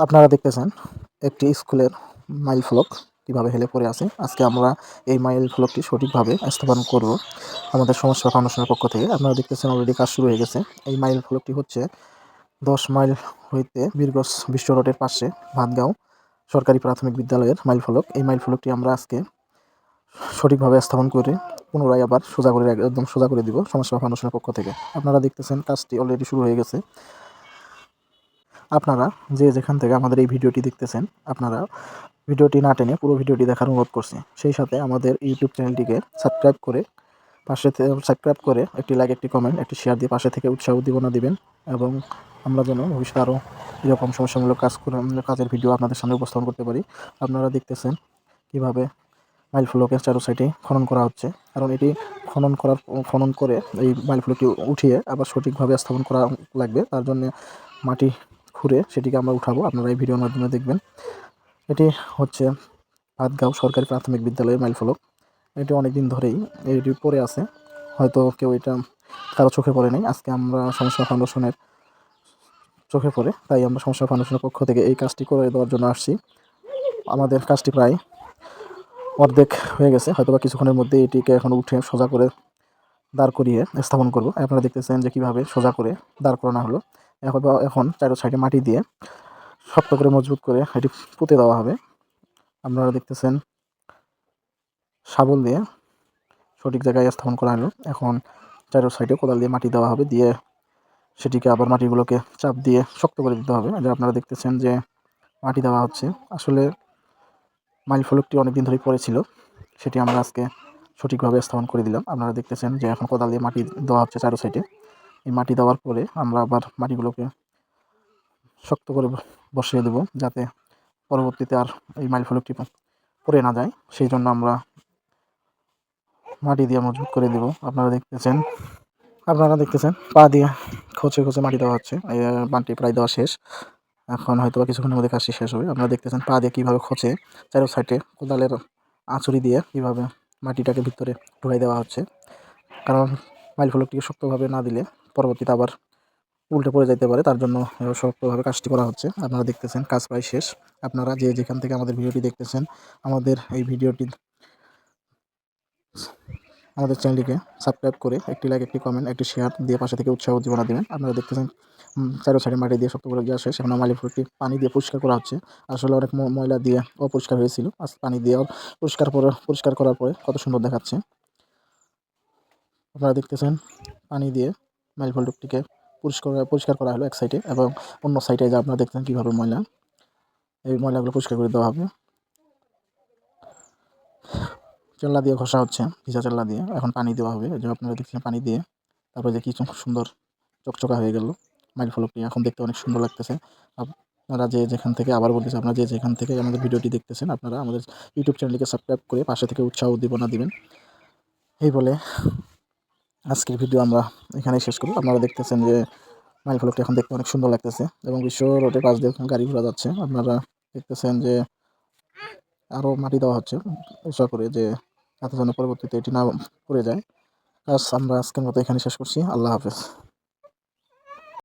আপনারা দেখতেছেন একটি স্কুলের মাইল ফলক কীভাবে হেলে পড়ে আছে। আজকে আমরা এই মাইল ফলকটি সঠিকভাবে স্থাপন করব আমাদের সমস্যা ফাউন্ডেশনের পক্ষ থেকে। আপনারা দেখতেছেন অলরেডি কাজ শুরু হয়ে গেছে। এই মাইল ফলকটি হচ্ছে 10 মাইল হইতে বীরগঞ্জ বিশ্ব রোডের পাশে ভাতগাঁও সরকারি প্রাথমিক বিদ্যালয়ের মাইল ফলক। এই মাইল ফলকটি আমরা আজকে সঠিকভাবে স্থাপন করে পুনরায় আবার সোজা করে একদম সোজা করে দিব সমস্যা ফাউন্ডেশনের পক্ষ থেকে। আপনারা দেখতেছেন কাজটি অলরেডি শুরু হয়ে গেছে। আপনারা যে যেখান থেকে আমাদের এই ভিডিওটি দেখতেছেন, আপনারা ভিডিওটি না টেনে পুরো ভিডিওটি দেখার অনুরোধ করছি। সেই সাথে আমাদের ইউটিউব চ্যানেলটিকে সাবস্ক্রাইব করে একটি লাইক, একটি কমেন্ট, একটি শেয়ার দিয়ে পাশে থেকে উৎসাহ উদ্দীপনা দিবেন এবং আমরা যেন ভবিষ্যতে আরও এরকম সমস্যামূলক কাজের ভিডিও আপনাদের সামনে উপস্থাপন করতে পারি। আপনারা দেখতেছেন কীভাবে মাইল ফলকের চারো সাইডে খনন করা হচ্ছে, কারণ এটি খনন করে এই মাইল ফলকটি উঠিয়ে আবার সঠিকভাবে স্থাপন করা লাগবে। তার জন্য মাটি খুঁড়ে সেটিকে আমরা উঠাবো। আপনারা এই ভিডিওর মাধ্যমে দেখবেন। এটি হচ্ছে ভাতগাঁও সরকারি প্রাথমিক বিদ্যালয়ের মাইল ফলক। এটি অনেকদিন ধরেই এটি পড়ে আছে, হয়তো কেউ এটা কারো চোখে পড়ে নাই। আজকে আমরা সমস্যা ফাউন্ডেশনের চোখে পড়ে, তাই আমরা সমস্যা ফাউন্ডেশনের পক্ষ থেকে এই কাজটি করে দেওয়ার জন্য আসছি। আমাদের কাজটি প্রায় অর্ধেক হয়ে গেছে, হয়তোবা কিছুক্ষণের মধ্যে এটিকে এখন উঠে সোজা করে দাঁড় করিয়ে স্থাপন করব। আপনারা দেখতেছেন যে কীভাবে সোজা করে দাঁড় করানো হলো। এখন চারো সাইডে মাটি দিয়ে শক্ত করে মজবুত করে এটি পুঁতে দেওয়া হবে। আপনারা দেখতেছেন শাবল দিয়ে সঠিক জায়গায় স্থাপন করা হলো। এখন চারো সাইডে কোদাল দিয়ে মাটি দেওয়া হবে, দিয়ে সেটিকে আবার মাটিগুলোকে চাপ দিয়ে শক্ত করে দিতে হবে। যে আপনারা দেখতেছেন যে মাটি দেওয়া হচ্ছে। আসলে মাইল ফলকটি অনেকদিন ধরেই পড়েছিল, সেটি আমরা আজকে সঠিকভাবে স্থাপন করে দিলাম। আপনারা দেখতেছেন যে এখন কোদাল দিয়ে মাটি দেওয়া হচ্ছে চারো সাইডে। এই মাটি দেওয়ার পরে আমরা আবার মাটিগুলোকে শক্ত করে বসিয়ে দেব, যাতে পরবর্তীতে আর এই মাইল ফলকটি পড়ে না যায়। সেই জন্য আমরা মাটি দিয়ে মজবুত করে দেব। আপনারা দেখতেছেন পা দিয়ে খচে খচে মাটি দেওয়া হচ্ছে। মাটি প্রায় দেওয়া শেষ, এখন হয়তো কিছুক্ষণের মধ্যে কাজটি শেষ হবে। আপনারা দেখতেছেন পা দিয়ে কীভাবে খচে চারো সাইডে কোদালের আঁচড়ি দিয়ে কীভাবে মাটিটাকে ভিতরে ঢুকাই দেওয়া হচ্ছে, কারণ মাইল ফলকটিকে শক্তভাবে না দিলে পরবর্তীতে আবার উল্টে পড়ে যেতে পারে। তার জন্য শক্তভাবে কাজটি করা হচ্ছে। আপনারা দেখতেছেন কাজ প্রায় শেষ। আপনারা যে যেখান থেকে আমাদের ভিডিওটি দেখতেছেন, আমাদের চ্যানেলটিকে সাবস্ক্রাইব করে একটি লাইক, একটি কমেন্ট, একটি শেয়ার দিয়ে পাশে থেকে উৎসাহ উদ্দীপনা দেবেন। আপনারা দেখতেছেন চারো সাইডে মাটি দিয়ে শক্ত করে দেওয়া শেষ। এখন মাইল ফলকটি পানি দিয়ে পরিষ্কার করা হচ্ছে। আসলে অনেক ময়লা দিয়ে অপরিষ্কার হয়েছিল, আজ পানি দিয়ে পরিষ্কার করার পরে কত সুন্দর দেখাচ্ছে। আপনারা দেখতেছেন পানি দিয়ে মাইল ফলকটিকে পরিষ্কার করা হলো এক সাইডে, এবং অন্য সাইডে যে আপনারা দেখতেছেন কীভাবে এই ময়লাগুলো পরিষ্কার করে দেওয়া হবে। চেল্লা দিয়ে ঘষা হচ্ছে, ভিজা চেল্লা দিয়ে। এখন পানি দেওয়া হবে, যে আপনারা দেখছেন পানি দিয়ে তারপরে যে কি সুন্দর চকচকা হয়ে গেল মাইল ফলকটি। এখন দেখতে অনেক সুন্দর লাগতেছে। আপনারা যে যেখান থেকে, আবার বলতেছি, আপনারা যে যেখান থেকে আমাদের ভিডিওটি দেখতেছেন, আপনারা আমাদের ইউটিউব চ্যানেলটিকে সাবস্ক্রাইব করে পাশে থেকে উৎসাহ উদ্দীপনা দিবেন। এই বলে আজকের ভিডিও আমরা এখানেই শেষ করি। আপনারা দেখতেছেন যে মাইল ফলকটি এখন দেখতে অনেক সুন্দর লাগতেছে, এবং বিশ্ব রোডের পাশ দিয়ে গাড়ি ঘোড়া যাচ্ছে। আপনারা দেখতেছেন যে আরও মাটি দেওয়া হচ্ছে উঁচা করে, যে যাতে যেন পরবর্তীতে এটি না পড়ে যায়। আমরা আজকের মতো এখানে শেষ করছি। আল্লাহ হাফেজ।